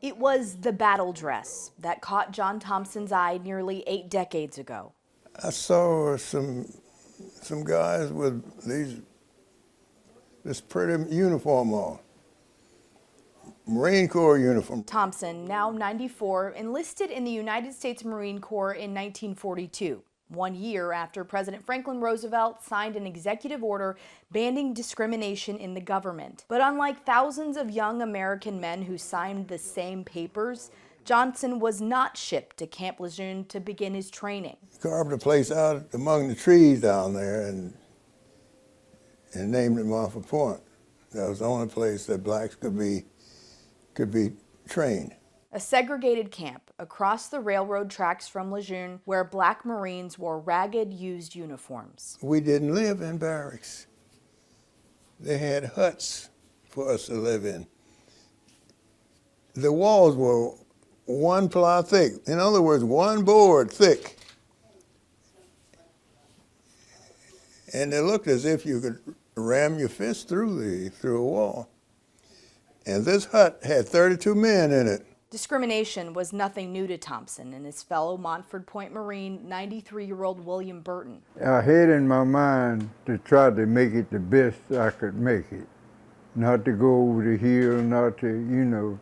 It was the battle dress that caught John Thompson's eye nearly 8 decades ago. I saw some guys with this pretty uniform on, Marine Corps uniform. Thompson, now 94, enlisted in the United States Marine Corps in 1942. 1 year after President Franklin Roosevelt signed an executive order banning discrimination in the government. But unlike thousands of young American men who signed the same papers, Johnson was not shipped to Camp Lejeune to begin his training. Carved a place out among the trees down there and named it Montford Point. That was the only place that blacks could be trained. A segregated camp across the railroad tracks from Lejeune where black Marines wore ragged, used uniforms. We didn't live in barracks. They had huts for us to live in. The walls were 1 ply thick. In other words, 1 board thick. And it looked as if you could ram your fist through a wall. And this hut had 32 men in it. Discrimination was nothing new to Thompson and his fellow Montford Point Marine, 93-year-old William Burton. I had in my mind to try to make it the best I could make it. Not to go over the hill, not to,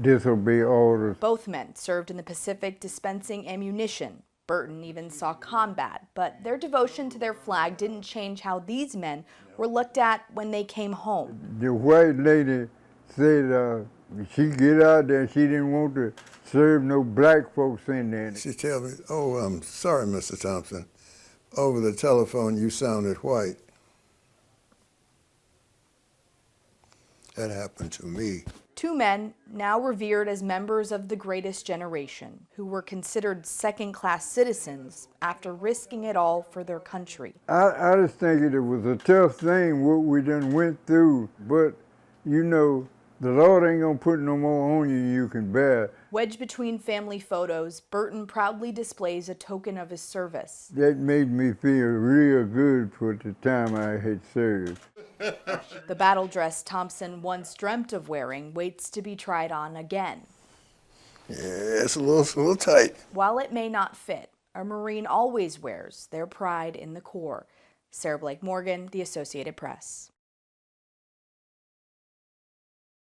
disobey orders. Both men served in the Pacific dispensing ammunition. Burton even saw combat, but their devotion to their flag didn't change how these men were looked at when they came home. The white lady said she get out there, she didn't want to serve no black folks in there. She tell me, "Oh, I'm sorry, Mr. Thompson. Over the telephone, you sounded white." That happened to me. 2 men now revered as members of the greatest generation, who were considered second-class citizens after risking it all for their country. I just think it was a tough thing what we done went through, but the Lord ain't gonna put no more on you than you can bear. Wedged between family photos, Burton proudly displays a token of his service. That made me feel real good for the time I had served. The battle dress Thompson once dreamt of wearing waits to be tried on again. Yeah, it's a little tight. While it may not fit, a Marine always wears their pride in the Corps. Sarah Blake Morgan, The Associated Press.